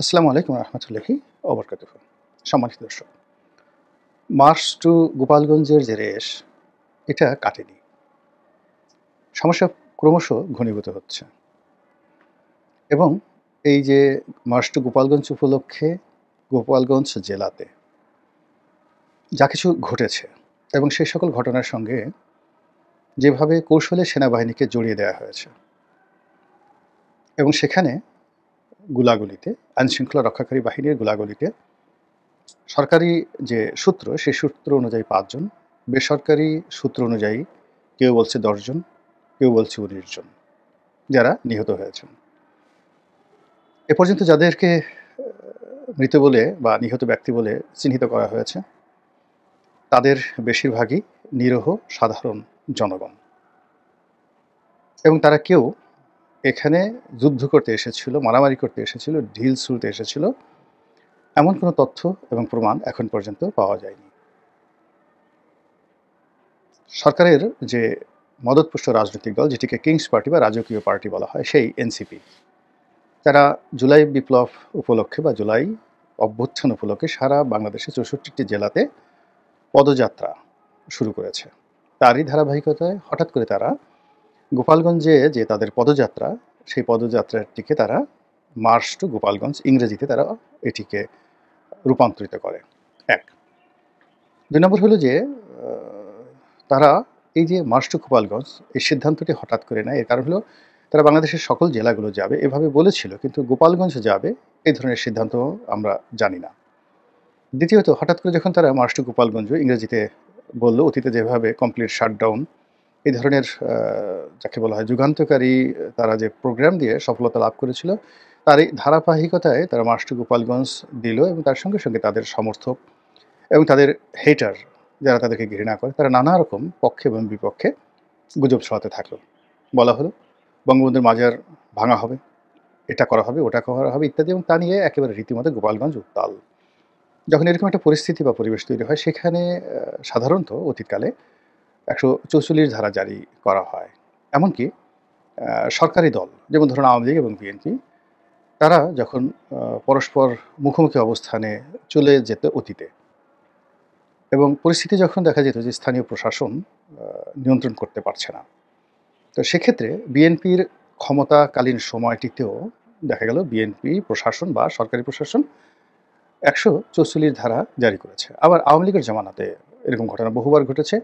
আসসালামু আলাইকুম রহমতুল্লাহি ওবরকাতুহু। সম্মানিত দর্শক, মার্চ টু গোপালগঞ্জের যে রেশ, এটা কাটেনি। সমস্যা ক্রমশ ঘনীভূত হচ্ছে এবং এই যে মার্চ টু গোপালগঞ্জ উপলক্ষে গোপালগঞ্জ জেলাতে যা কিছু ঘটেছে এবং সেই সকল ঘটনার সঙ্গে যেভাবে কৌশলে সেনাবাহিনীকে জড়িয়ে দেওয়া হয়েছে এবং সেখানে গোলাগুলিতে, আইনশৃঙ্খলা রক্ষাকারী বাহিনীর গোলাগুলিতে সরকারি যে সূত্র, সেই সূত্র অনুযায়ী ৫ জন, বেসরকারি সূত্র অনুযায়ী কেউ বলছে ১০ জন, কেউ বলছে ১৯ জন যারা নিহত হয়েছেন। এ পর্যন্ত যাদেরকে মৃত বলে বা নিহত ব্যক্তি বলে চিহ্নিত করা হয়েছে, তাদের বেশিরভাগই নিরীহ সাধারণ জনগণ এবং তারা কেউ এখানে যুদ্ধ করতে এসেছিল, মারামারি করতে এসেছিল, ঢিল ছুঁড়তে এসেছিল, এমন কোনো তথ্য এবং প্রমাণ এখন পর্যন্ত পাওয়া যায়নি। সরকারের যে মদতপুষ্ট রাজনৈতিক দল, যেটিকে কিংস পার্টি বা রাজকীয় পার্টি বলা হয়, সেই এনসিপি, তারা জুলাই বিপ্লব উপলক্ষে বা জুলাই অভ্যুত্থান উপলক্ষে সারা বাংলাদেশে ৬৪টি জেলাতে পদযাত্রা শুরু করেছে। তারই ধারাবাহিকতায় হঠাৎ করে তারা গোপালগঞ্জে যে তাদের পদযাত্রা, সেই পদযাত্রাটিকে তারা মার্চ টু গোপালগঞ্জ, ইংরেজিতে তারা এটিকে রূপান্তরিত করে। ১ ২ নম্বর হলো যে তারা এই যে মার্চ টু গোপালগঞ্জ, এই সিদ্ধান্তটি হঠাৎ করে নেয়। এর কারণ হলো তারা বাংলাদেশের সকল জেলাগুলো যাবে এভাবে বলেছিল, কিন্তু গোপালগঞ্জ যাবে এই ধরনের সিদ্ধান্ত আমরা জানি না। দ্বিতীয়ত, হঠাৎ করে যখন তারা মার্চ টু গোপালগঞ্জ ইংরেজিতে বলল, অতীতে যেভাবে কমপ্লিট শাটডাউন এই ধরনের যাকে বলা হয় যুগান্তকারী তারা যে প্রোগ্রাম দিয়ে সফলতা লাভ করেছিল, তার এই ধারাবাহিকতায় তারা মার্চ টু গোপালগঞ্জ দিল এবং তার সঙ্গে সঙ্গে তাদের সমর্থক এবং তাদের হেটার, যারা তাদেরকে ঘৃণা করে, তারা নানা রকম পক্ষে এবং বিপক্ষে গুজব ছড়াতে থাকলো। বলা হলো বঙ্গবন্ধুর মাজার ভাঙা হবে, এটা করা হবে, ওটা করা হবে ইত্যাদি, এবং তা নিয়ে একেবারে রীতিমতো গোপালগঞ্জ উত্তাল। যখন এরকম একটা পরিস্থিতি বা পরিবেশ তৈরি হয়, সেখানে সাধারণত অতীতকালে ১৪৪ ধারা জারি করা হয়। এমনকি সরকারি দল, যেমন ধরুন আওয়ামী লীগ এবং বিএনপি, তারা যখন পরস্পর মুখোমুখি অবস্থানে চলে যেত অতীতে, এবং পরিস্থিতি যখন দেখা যেত যে স্থানীয় প্রশাসন নিয়ন্ত্রণ করতে পারছে না, তো সেক্ষেত্রে বিএনপির ক্ষমতাকালীন সময়টিতেও দেখা গেল বিএনপি প্রশাসন বা সরকারি প্রশাসন ১৪৪ ধারা জারি করেছে। আবার আওয়ামী লীগের জামানাতে এরকম ঘটনা বহুবার ঘটেছে।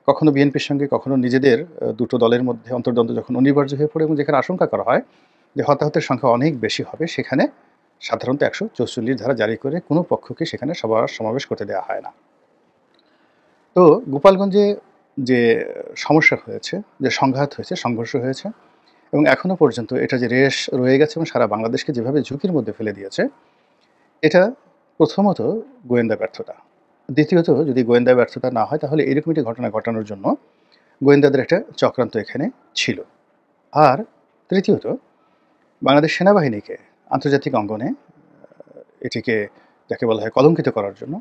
কখনো বিএনপির সঙ্গে, কখনো নিজেদের দুটো দলের মধ্যে অন্তর্দ্বন্দ্ব যখন অনিবার্য হয়ে পড়ে এবং যেখানে আশঙ্কা করা হয় যে হতাহতের সংখ্যা অনেক বেশি হবে, সেখানে সাধারণত ১৪৪ ধারা জারি করে কোনো পক্ষকে সেখানে সভা সমাবেশ করতে দেওয়া হয় না। তো গোপালগঞ্জে যে সমস্যা হয়েছে, যে সংঘাত হয়েছে, সংঘর্ষ হয়েছে এবং এখনও পর্যন্ত এটা যে রেশ রয়ে গেছে এবং সারা বাংলাদেশকে যেভাবে ঝুঁকির মধ্যে ফেলে দিয়েছে, এটা প্রথমত গোয়েন্দা ব্যর্থতা। দ্বিতীয়ত, যদি গোয়েন্দা ব্যর্থতা না হয়, তাহলে এরকম একটি ঘটনা ঘটানোর জন্য গোয়েন্দাদের একটা চক্রান্ত এখানে ছিল। আর তৃতীয়ত, বাংলাদেশ সেনাবাহিনীকে আন্তর্জাতিক অঙ্গনে এটিকে যাকে বলা হয় কলঙ্কিত করার জন্য,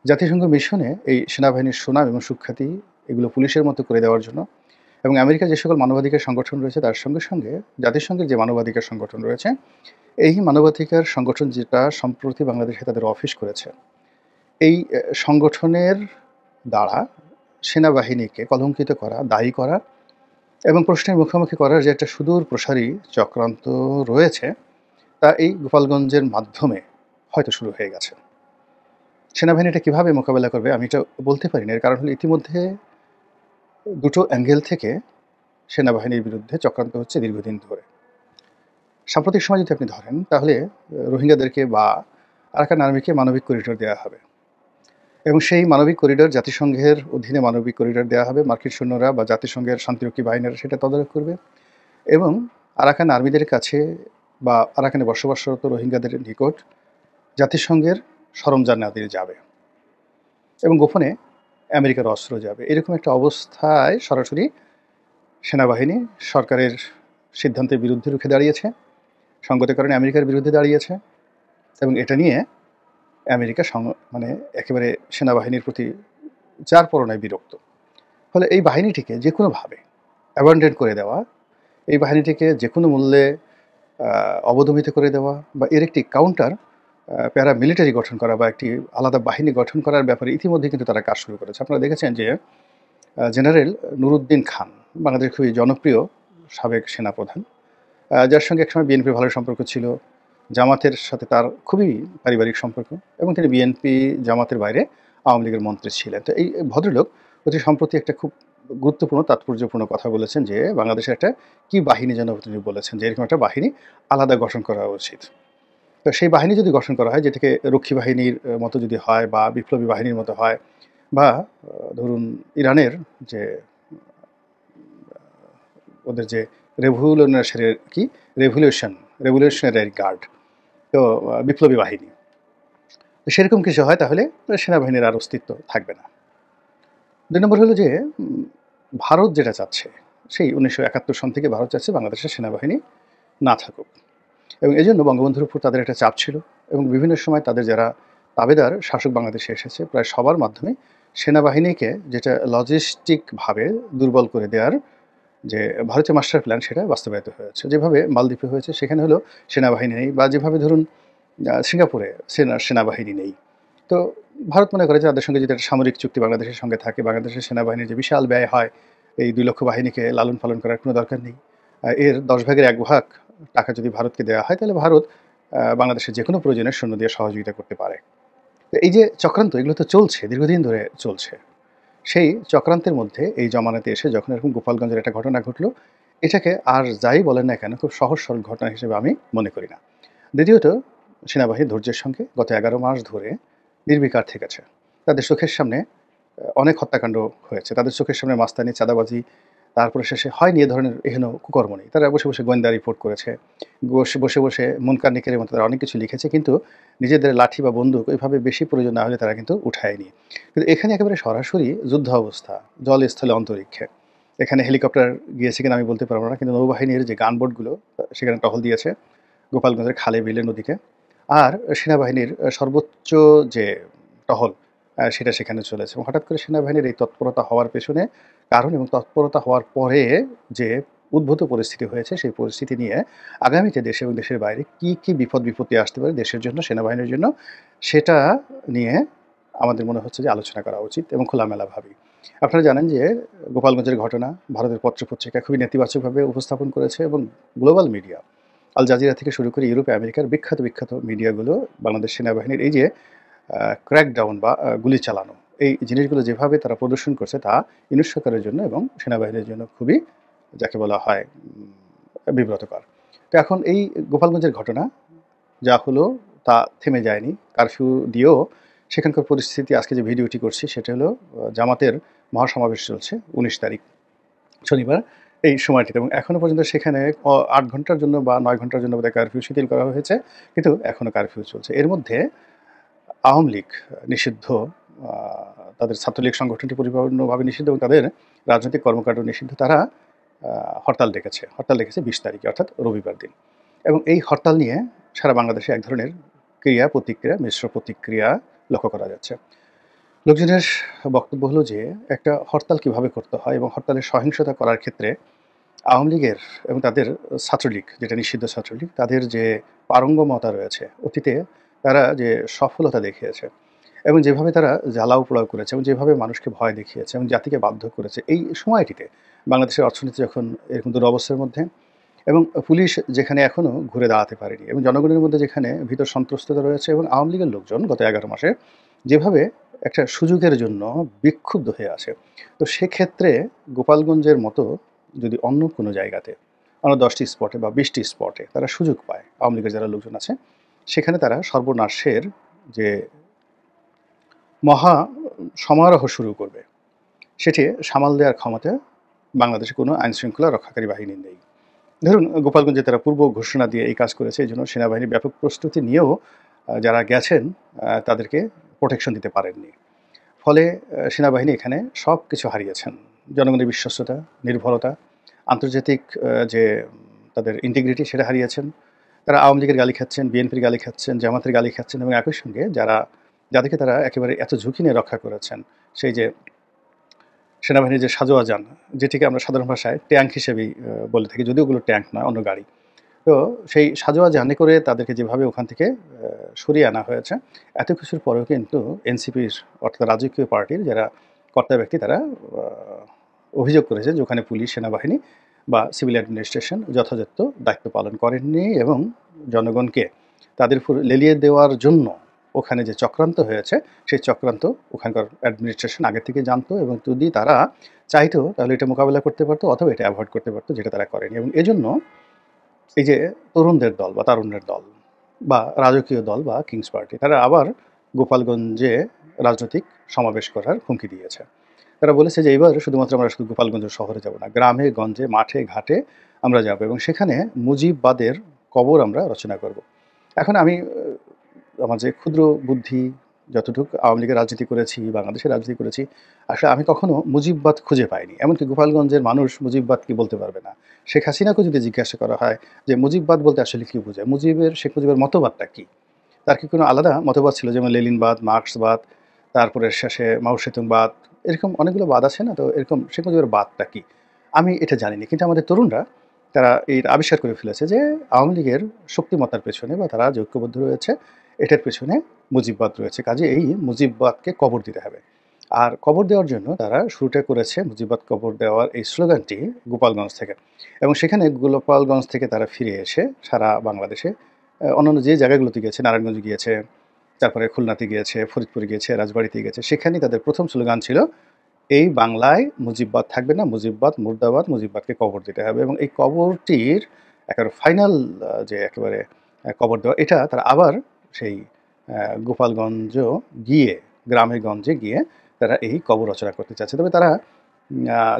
জাতিসংঘ মিশনে এই সেনাবাহিনীর সুনাম এবং সুখ্যাতি এগুলো পুলিশের মতো করে দেওয়ার জন্য, এবং আমেরিকার যে সকল মানবাধিকার সংগঠন রয়েছে তার সঙ্গে সঙ্গে জাতিসংঘের যে মানবাধিকার সংগঠন রয়েছে, এই মানবাধিকার সংগঠন যেটা সম্প্রতি বাংলাদেশে তাদের অফিস করেছে, এই সংগঠনের দ্বারা সেনাবাহিনীকে কলঙ্কিত করা, দায়ী করা এবং প্রশ্নের মুখোমুখি করার যে একটা সুদূর প্রসারী চক্রান্ত রয়েছে, তা এই গোপালগঞ্জের মাধ্যমে হয়তো শুরু হয়ে গেছে। সেনাবাহিনী এটা কীভাবে মোকাবেলা করবে আমি এটা বলতে পারি না। এর কারণ হলো ইতিমধ্যে দুটো অ্যাঙ্গেল থেকে সেনাবাহিনীর বিরুদ্ধে চক্রান্ত হচ্ছে দীর্ঘদিন ধরে। সাম্প্রতিক সময় যদি আপনি ধরেন, তাহলে রোহিঙ্গাদেরকে বা আরাকান আর্মিকে মানবিক করিডোর দেওয়া হবে এবং সেই মানবিক করিডোর জাতিসংঘের অধীনে মানবিক করিডোর দেওয়া হবে। মার্কিন সৈন্যরা বা জাতিসংঘের শান্তিরক্ষী বাহিনীরা সেটা তদারক করবে এবং আরাকান আর্মিদের কাছে বা আরাকানে বসবাসরত রোহিঙ্গাদের নিকট জাতিসংঘের সরঞ্জামাদি যাবে এবং গোপনে আমেরিকার অস্ত্র যাবে। এরকম একটা অবস্থায় সরাসরি সেনাবাহিনী সরকারের সিদ্ধান্তের বিরুদ্ধে রুখে দাঁড়িয়েছে, সঙ্গতের কারণে আমেরিকার বিরুদ্ধে দাঁড়িয়েছে এবং এটা নিয়ে আমেরিকা মানে একেবারে সেনাবাহিনীর প্রতি যার পরনায় বিরক্ত। ফলে এই বাহিনীটিকে যে কোনোভাবে অ্যাবান্ডন করে দেওয়া, এই বাহিনীটিকে যে কোনো মূল্যে অবদমিত করে দেওয়া বা এর একটি কাউন্টার প্যারামিলিটারি গঠন করা বা একটি আলাদা বাহিনী গঠন করার ব্যাপারে ইতিমধ্যে কিন্তু তারা কাজ শুরু করেছে। আপনারা দেখেছেন যে জেনারেল নুরুদ্দিন খান বাংলাদেশের খুবই জনপ্রিয় সাবেক সেনাপ্রধান, যার সঙ্গে একসময় বিএনপির ভালো সম্পর্ক ছিল। জামাতের সাথে তার খুবই পারিবারিক সম্পর্ক এবং তিনি বিএনপি জামাতের বাইরে আওয়ামী লীগের মন্ত্রী ছিলেন। তো এই ভদ্রলোক অতি সম্প্রতি একটা খুব গুরুত্বপূর্ণ তাৎপর্যপূর্ণ কথা বলেছেন যে বাংলাদেশের একটা কি বাহিনী যেন তিনি বলেছেন যে এরকম একটা বাহিনী আলাদা গঠন করা উচিত। তো সেই বাহিনী যদি গঠন করা হয় যেটাকে রক্ষী বাহিনীর মতো যদি হয় বা বিপ্লবী বাহিনীর মতো হয় বা ধরুন ইরানের যে ওদের যে রেভলিউশনারি গার্ড, তো বিপ্লবী বাহিনী, তো সেরকম কিছু হয় তাহলে সেনাবাহিনীর আর অস্তিত্ব থাকবে না। ২ নম্বর হলো যে ভারত যেটা চাচ্ছে, সেই ১৯৭১ সন থেকে ভারত চাচ্ছে বাংলাদেশের সেনাবাহিনী না থাকুক এবং এজন্য বঙ্গবন্ধুর উপর তাদের একটা চাপ ছিল এবং বিভিন্ন সময় তাদের যারা তাবেদার শাসক বাংলাদেশে এসেছে প্রায় সবার মাধ্যমে সেনাবাহিনীকে যেটা লজিস্টিকভাবে দুর্বল করে দেওয়ার যে ভারতীয় মাস্টার প্ল্যান সেটা বাস্তবায়িত হয়েছে। যেভাবে মালদ্বীপে হয়েছে সেখানে হলো সেনাবাহিনী নেই বা যেভাবে ধরুন সিঙ্গাপুরে সেনাবাহিনী নেই। তো ভারত মনে করে যে তাদের সঙ্গে যদি একটা সামরিক চুক্তি বাংলাদেশের সঙ্গে থাকে, বাংলাদেশের সেনাবাহিনীর যে বিশাল ব্যয় হয়, এই ২ লক্ষ বাহিনীকে লালন পালন করার কোনো দরকার নেই। এর ১০ ভাগের ১ ভাগ টাকা যদি ভারতকে দেওয়া হয় তাহলে ভারত বাংলাদেশের যেকোনো প্রয়োজনে সৈন্য দিয়ে সহযোগিতা করতে পারে। তো এই যে চক্রান্ত এগুলো তো চলছে, দীর্ঘদিন ধরে চলছে। সেই চক্রান্তের মধ্যে এই জমানাতে এসে যখন এরকম গোপালগঞ্জের একটা ঘটনা ঘটলো, এটাকে আর যাই বলেন না কেন খুব সহজ সরল ঘটনা হিসেবে আমি মনে করি না। দ্বিতীয়ত সেনাবাহিনী ধৈর্যের সঙ্গে গত ১১ মাস ধরে নির্বিকার থেকেছে। তাদের চোখের সামনে অনেক হত্যাকাণ্ড হয়েছে। তাদের চোখের সামনে মাস্তানি, চাঁদাবাজি, তারপরে শেষে হয়নি এ ধরনের এহেন কুকর্ম নেই। তারা বসে, বসে গোয়েন্দা রিপোর্ট করেছে। বসে, বসে মুনকার নিকিরের মতো তারা অনেক কিছু লিখেছে কিন্তু নিজেদের লাঠি বা বন্দুক ওইভাবে বেশি প্রয়োজন না হলে তারা কিন্তু উঠায়নি। কিন্তু এখানে একেবারে সরাসরি যুদ্ধ অবস্থা, জলে, স্থলে, অন্তরিক্ষে। এখানে হেলিকপ্টার গিয়েছে কিনা আমি বলতে পারব না। কিন্তু নৌবাহিনীর যে গানবোটগুলো সেখানে টহল দিয়েছে গোপালগঞ্জের খালে, বিলে, নদীতে। আর সেনাবাহিনীর সর্বোচ্চ যে টহল সেটা সেখানে চলেছে এবং হঠাৎ করে সেনাবাহিনীর এই তৎপরতা হওয়ার পেছনে কারণ এবং তৎপরতা হওয়ার পরে যে উদ্ভূত পরিস্থিতি হয়েছে সেই পরিস্থিতি নিয়ে আগামীতে দেশে এবং দেশের বাইরে কি বিপদ বিপত্তি আসতে পারে দেশের জন্য, সেনাবাহিনীর জন্য, সেটা নিয়ে আমাদের মনে হচ্ছে যে আলোচনা করা উচিত এবং খোলামেলাভাবেই। আপনারা জানেন যে গোপালগঞ্জের ঘটনা ভারতের পত্রপত্রিকা খুবই নেতিবাচকভাবে উপস্থাপন করেছে এবং গ্লোবাল মিডিয়া আল জাজিরা থেকে শুরু করে ইউরোপ, আমেরিকার বিখ্যাত মিডিয়াগুলো বাংলাদেশ সেনাবাহিনীর এই যে ক্র্যাকডাউন বা গুলি চালানো, এই জিনিসগুলো যেভাবে তারা প্রদর্শন করছে তা ইউনুস সরকারের জন্য এবং সেনাবাহিনীর জন্য খুবই যাকে বলা হয় বিব্রতকর। তো এখন এই গোপালগঞ্জের ঘটনা যা হলো তা থেমে যায়নি। কারফিউ দিয়েও সেখানকার পরিস্থিতি আজকে যে ভিডিওটি করছি সেটা হলো জামাতের মহাসমাবেশ চলছে ১৯ তারিখ শনিবার এই সময়টিতে এবং এখনও পর্যন্ত সেখানে ৮ ঘন্টার জন্য বা ৯ ঘন্টার জন্য বোধহয় কারফিউ শিথিল করা হয়েছে, কিন্তু এখনও কারফিউ চলছে। এর মধ্যে আওয়ামী লীগ নিষিদ্ধ, তাদের ছাত্রলীগ সংগঠনটি পরিপূর্ণভাবে নিষিদ্ধ এবং তাদের রাজনৈতিক কর্মকাণ্ড নিষিদ্ধ। তারা হরতাল ডেকেছে ২০ তারিখে অর্থাৎ রবিবার দিন এবং এই হরতাল নিয়ে সারা বাংলাদেশে এক ধরনের প্রতিক্রিয়া, মিশ্র প্রতিক্রিয়া লক্ষ্য করা যাচ্ছে। লোকজনের বক্তব্য হলো যে একটা হরতাল কিভাবে করতে হয় এবং হরতালের সহিংসতা করার ক্ষেত্রে আওয়ামী লীগের এবং তাদের ছাত্রলীগ, যেটা নিষিদ্ধ ছাত্রলীগ, তাদের যে পারঙ্গমতা রয়েছে, অতীতে তারা যে সফলতা দেখিয়েছে এবং যেভাবে তারা জ্বালাও পোড়াও করেছে এবং যেভাবে মানুষকে ভয় দেখিয়েছে এবং জাতিকে বাধ্য করেছে, এই সময়টিতে বাংলাদেশের অর্থনীতি যখন এরকম দুরবস্থার মধ্যে এবং পুলিশ যেখানে এখনও ঘুরে দাঁড়াতে পারেনি এবং জনগণের মধ্যে যেখানে ভীতর সন্ত্রস্ততা রয়েছে এবং আওয়ামী লীগের লোকজন গত ১১ মাসে যেভাবে একটা সুযোগের জন্য বিক্ষুব্ধ হয়ে আছে, তো সেক্ষেত্রে গোপালগঞ্জের মতো যদি অন্য কোনো জায়গাতে অন্য ১০টি স্পটে বা ২০টি স্পটে তারা সুযোগ পায়, আওয়ামী লীগের যারা লোকজন আছে সেখানে তারা সর্বনাশের যে মহা সমারোহ শুরু করবে, সেটি সামাল দেওয়ার ক্ষমতা বাংলাদেশে কোনো আইনশৃঙ্খলা রক্ষাকারী বাহিনী নেই। ধরুন গোপালগঞ্জে তারা পূর্ব ঘোষণা দিয়ে এই কাজ করেছে, এই জন্য সেনাবাহিনীর ব্যাপক প্রস্তুতি নিয়েও যারা গেছেন তাদেরকে প্রোটেকশন দিতে পারেননি। ফলে সেনাবাহিনী এখানে সব কিছু হারিয়েছেন। জনগণের বিশ্বস্ততা, নির্ভরতা, আন্তর্জাতিক যে তাদের ইন্টিগ্রিটি সেটা হারিয়েছেন। তারা আওয়ামী লীগের গালি খাচ্ছেন, বিএনপির গালি খাচ্ছেন, জামাতের গালি খাচ্ছেন এবং একই সঙ্গে যাদেরকে তারা একেবারে এত ঝুঁকি নিয়ে রক্ষা করেছেন, সেই যে সেনাবাহিনীর যে সাজোয়া যান, যেটিকে আমরা সাধারণ ভাষায় ট্যাঙ্ক হিসেবেই বলে থাকি, যদিও ওগুলো ট্যাঙ্ক নয়, অন্য গাড়ি। তো সেই সাজোয়া জার্নি করে তাদেরকে যেভাবে ওখান থেকে সরিয়ে আনা হয়েছে, এত কিছুর পরেও কিন্তু এনসিপির অর্থাৎ রাজকীয় পার্টির যারা কর্তা ব্যক্তি তারা আ অভিযোগ করেছে যে ওখানে পুলিশ, সেনাবাহিনী বা সিভিল অ্যাডমিনিস্ট্রেশন যথাযথ দায়িত্ব পালন করেননি এবং জনগণকে তাদের উপর লেলিয়ে দেওয়ার জন্য ওখানে যে চক্রান্ত হয়েছে, সেই চক্রান্ত ওখানকার অ্যাডমিনিস্ট্রেশন আগে থেকে জানতো এবং যদি তারা চাইতো তাহলে এটা মোকাবেলা করতে পারতো অথবা এটা এভয়েড করতে পারতো, যেটা তারা করেনি। এবং এজন্য এই যে তরুণদের দল বা তারুণ্যের দল বা রাজকীয় দল বা কিংস পার্টি তারা আবার গোপালগঞ্জে রাজনৈতিক সমাবেশ করার হুমকি দিয়েছে। তারা বলেছে যে এবার শুধুমাত্র আমরা শুধু গোপালগঞ্জ শহরে যাব না, গ্রামে গঞ্জে মাঠে ঘাটে আমরা যাব এবং সেখানে মুজিববাদের কবর আমরা রচনা করব। এখন আমি আমার যে ক্ষুদ্র বুদ্ধি যতটুকু আওয়ামী লীগের রাজনীতি করেছি, বাংলাদেশের রাজনীতি করেছি, আসলে আমি কখনো মুজিববাদ খুঁজে পাইনি। এমনকি গোপালগঞ্জের মানুষ মুজিববাদ কি বলতে পারবে না। শেখ হাসিনাকেও যদি জিজ্ঞাসা করা হয় যে মুজিববাদ বলতে আসলে কি বোঝায়? শেখ মুজিবের মতবাদটা কি? তার কি কোনো আলাদা মতবাদ ছিল? যেমন লেনিনবাদ, মার্কসবাদ, তারপরে শেষে মাও সেতুংবাদ, এরকম অনেকগুলো বাদ আছে না? তো এরকম শেখ মুজিবের বাদটা কি? আমি এটা জানিনি। কিন্তু আমাদের তরুণরা তারা এটা আবিষ্কার করে ফেলেছে যে আওয়ামী লীগের শক্তিমত্তার পেছনে বা তারা যে ঐক্যবদ্ধ রয়েছে এটার পেছনে মুজিববাদ রয়েছে। কাজেই এই মুজিববাদকে কবর দিতে হবে। আর কবর দেওয়ার জন্য তারা শুরুটা করেছে মুজিববাদ কবর দেওয়ার এই স্লোগানটি গোপালগঞ্জ থেকে। এবং সেখানে গোপালগঞ্জ থেকে তারা ফিরে এসে সারা বাংলাদেশে অন্যান্য যে জায়গাগুলোতে গিয়েছে, নারায়ণগঞ্জ গিয়েছে, তারপরে খুলনাতে গিয়েছে, ফরিদপুরে গিয়েছে, রাজবাড়ীতে গিয়েছে, সেখানেই তাদের প্রথম স্লোগান ছিল এই বাংলায় মুজিববাদ থাকবে না, মুজিববাদ মুর্দাবাদ, মুজিববাদকে কবর দিতে হবে। এবং এই কবরটির একেবারে ফাইনাল যে একেবারে কবর দেওয়া, এটা তারা আবার সেই গোপালগঞ্জ গিয়ে, গ্রামে গঞ্জে গিয়ে তারা এই কবর রচনা করতে চাচ্ছে। তবে তারা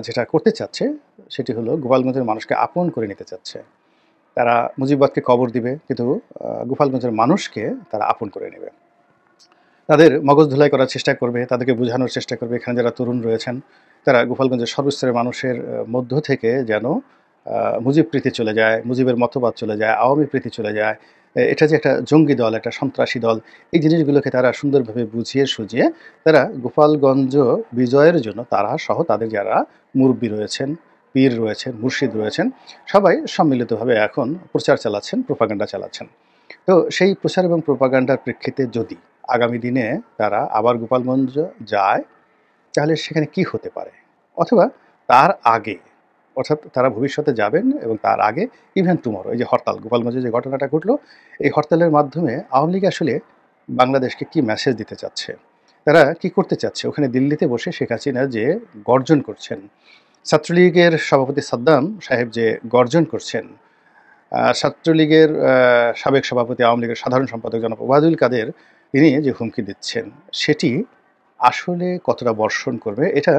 যেটা করতে চাচ্ছে সেটি হলো গোপালগঞ্জের মানুষকে আপন করে নিতে চাচ্ছে। তারা মুজিববাদকে কবর দিবে কিন্তু গোপালগঞ্জের মানুষকে তারা আপন করে নেবে। তাদের মগজ ধুলাই করার চেষ্টা করবে, তাদেরকে বোঝানোর চেষ্টা করবে এখানে যারা তরুণ রয়েছেন তারা গোপালগঞ্জের সর্বস্তরের মানুষের মধ্য থেকে যেন মুজিব প্রীতি চলে যায়, মুজিবের মতবাদ চলে যায়, আওয়ামী প্রীতি চলে যায়। এটা যে একটা জঙ্গি দল, একটা সন্ত্রাসী দল, এই জিনিসগুলোকে তারা সুন্দরভাবে বুঝিয়ে সুঝিয়ে তারা গোপালগঞ্জ বিজয়ের জন্য তারা সহ তাদের যারা মুরব্বী রয়েছেন, পীর রয়েছেন, মুর্শিদ রয়েছেন, সবাই সম্মিলিতভাবে এখন প্রচার চালাচ্ছেন, প্রোপাগান্ডা চালাচ্ছেন। তো সেই প্রচার এবং প্রোপাগান্ডার প্রেক্ষিতে যদি আগামী দিনে তারা আবার গোপালগঞ্জ যায়, তাহলে সেখানে কি হতে পারে? অথবা তার আগে, অর্থাৎ তারা ভবিষ্যতে যাবেন এবং তার আগে ইভেন টুমরো এই যে হরতাল, গোপালগঞ্জে যে ঘটনাটা ঘটলো, এই হরতালের মাধ্যমে আওয়ামী লীগ আসলে বাংলাদেশকে কি মেসেজ দিতে চাচ্ছে? তারা কি করতে চাচ্ছে? ওখানে দিল্লিতে বসে শেখ হাসিনা যে গর্জন করছেন, ছাত্রলীগের সভাপতি সাদ্দাম সাহেব যে গর্জন করছেন, ছাত্রলীগের সাবেক সভাপতি, আওয়ামী লীগের সাধারণ সম্পাদক জনাব ওবায়দুল কাদের তিনি যে হুমকি দিচ্ছেন, সেটি আসলে কতটা বর্ষণ করবে? এটা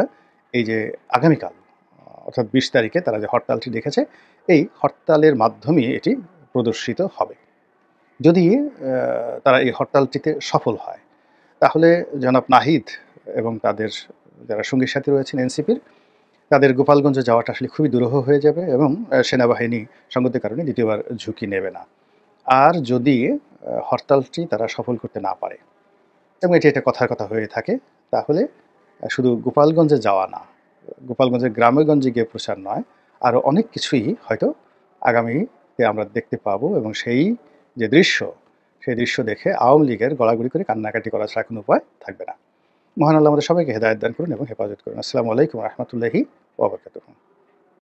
এই যে আগামীকাল অর্থাৎ ২০ তারিখে তারা যে হরতালটি দেখেছে, এই হরতালের মাধ্যমেই এটি প্রদর্শিত হবে। যদি তারা এই হরতালটিতে সফল হয়, তাহলে জনাব নাহিদ এবং তাদের যারা সঙ্গী সাথী রয়েছেন এনসিপির, তাদের গোপালগঞ্জে যাওয়াটা আসলে খুবই দুরূহ হয়ে যাবে এবং সেনাবাহিনী সঙ্গতির কারণে দ্বিতীয়বার ঝুঁকি নেবে না। আর যদি হরতালটি তারা সফল করতে না পারে এবং এটি একটা কথার কথা হয়ে থাকে, তাহলে শুধু গোপালগঞ্জে যাওয়া না, গোপালগঞ্জের গ্রামে-গঞ্জে গিয়ে প্রচার নয়, আরও অনেক কিছুই হয়তো আগামীতে আমরা দেখতে পাবো এবং সেই যে দৃশ্য, সেই দৃশ্য দেখে আওয়ামী লীগের গড়াগড়ি করে কান্নাকাটি করা ছাড়া কোনো উপায় থাকবে না। মহান আল্লাহ আমাদের সবাইকে হেদায়েত দান করুন এবং হেফাজত করুন। আসসালামু আলাইকুম ওয়া রাহমাতুল্লাহি ওয়া বারাকাতুহু।